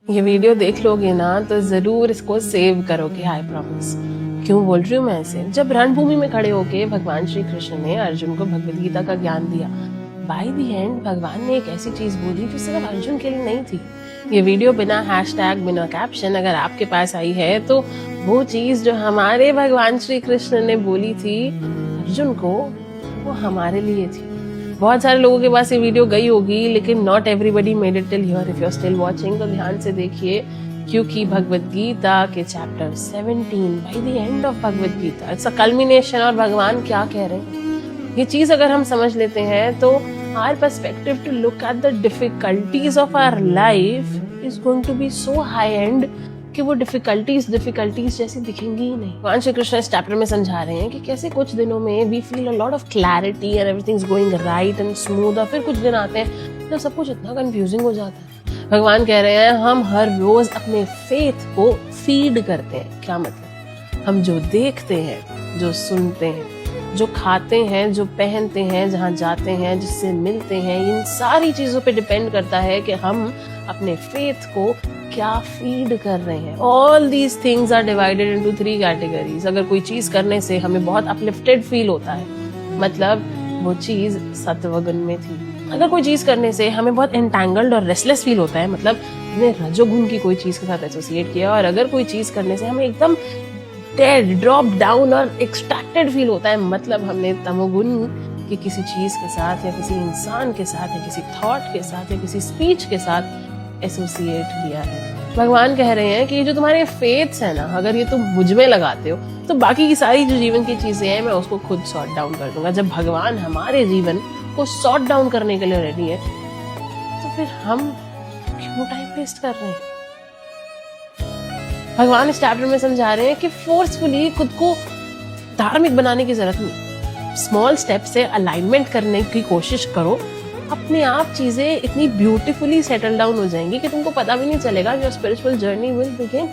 ये वीडियो देख लोगे ना तो जरूर इसको सेव करोगे, आई प्रॉमिस। क्यों बोल रही हूँ मैं ऐसे? जब रणभूमि में खड़े होके भगवान श्री कृष्ण ने अर्जुन को भगवद गीता का ज्ञान दिया, बाय द एंड भगवान ने एक ऐसी चीज बोली जो सिर्फ अर्जुन के लिए नहीं थी। ये वीडियो बिना हैशटैग, बिना कैप्शन अगर आपके पास आई है तो वो चीज जो हमारे भगवान श्री कृष्ण ने बोली थी अर्जुन को, वो हमारे लिए थी। बहुत सारे लोगों के पास ये वीडियो गई होगी, लेकिन not everybody made it till here. If you are still watching तो ध्यान से देखिए, क्योंकि भगवद गीता के chapter 17 by the end of Bhagavad Gita it's a culmination. और भगवान क्या कह रहे हैं ये चीज अगर हम समझ लेते हैं तो our perspective to look at the difficulties of our life is going to be so high and कि वो डिफिकल्टीज जैसी दिखेंगी ही नहीं। भगवान श्री कृष्ण इस चैप्टर में समझा रहे हैं कि कैसे कुछ दिनों में we feel a lot of clarity and everything is going right and smooth, और फिर कुछ दिन आते हैं जब सब कुछ इतना कंफ्यूजिंग हो जाता है। भगवान कह रहे हैं हम हर रोज अपने फेथ को फीड करते हैं। क्या मतलब? हम जो देखते हैं, जो सुनते हैं, जो खाते हैं, जो पहनते हैं, जहाँ जाते हैं, जिससे मिलते हैं, इन सारी चीजों पे डिपेंड करता है कि हम अपने फेथ को क्या फीड कर रहे हैं। All these things are divided into 3 categories. अगर कोई चीज करने से हमें बहुत अपलिफ्टेड फील होता है, मतलब वो चीज सत्वगुण में थी। अगर कोई चीज करने से हमें बहुत एंटैंगल्ड और रेस्टलेस फील होता है, मतलब हमने रजोगुण की कोई चीज के साथ एसोसिएट किया। और अगर कोई चीज करने से हमें एकदम डेड, ड्रॉप डाउन और एक्सट्रैक्टेड फील होता है, मतलब हमने तमोगुण की किसी चीज के साथ या किसी इंसान के साथ या किसी थॉट के साथ या किसी स्पीच के साथ एसोसिएट किया है। भगवान कह रहे हैं कि ये जो तुम्हारे फेथ्स है ना, अगर ये तुम मुझ में लगाते हो तो बाकी की सारी जो जीवन की चीजें हैं मैं उसको खुद सॉर्ट डाउन कर दूंगा। जब भगवान हमारे जीवन को सॉर्ट डाउन करने के लिए रेडी है तो फिर हम क्यों टाइम वेस्ट कर रहे हैं? भगवान इस चैप्टर में समझा रहे हैं कि फोर्सफुली खुद को धार्मिक बनाने की जरूरत नहीं। स्मॉल स्टेप से अलाइनमेंट करने की कोशिश करो, अपने आप चीजें इतनी ब्यूटीफुली सेटल डाउन हो जाएंगी कि तुमको पता भी नहीं चलेगा। Your spiritual journey will begin.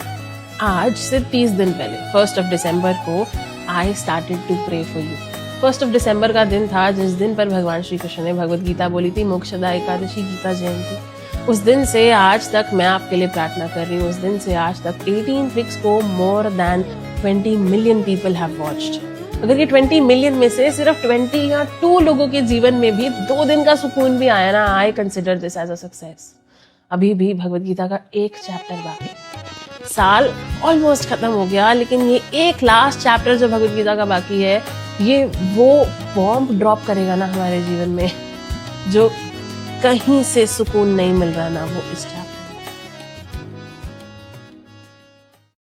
आज से 30 दिन पहले 1 दिसंबर को I started to pray for you. 1 दिसंबर का दिन था जिस दिन पर भगवान श्री कृष्ण ने भगवद गीता बोली थी, मोक्षदा एकादशी, गीता जयंती। उस दिन से आज तक मैं आपके लिए प्रार्थना कर रही हूँ। उस दिन से आज तक 18 वीक्स को more than 20 million people have watched. अगर ये 20 मिलियन में से सिर्फ 20 या 2 लोगों के जीवन में भी 2 दिन का सुकून भी आया ना, I consider this as a success. अभी भी भगवद गीता का एक चैप्टर बाकी। साल ऑलमोस्ट खत्म हो गया, लेकिन ये एक लास्ट चैप्टर जो भगवद गीता का बाकी है, ये वो बॉम्ब ड्रॉप करेगा ना हमारे जीवन में, जो कहीं से सुकून नहीं मिल रहा ना, वो इस चैप्टर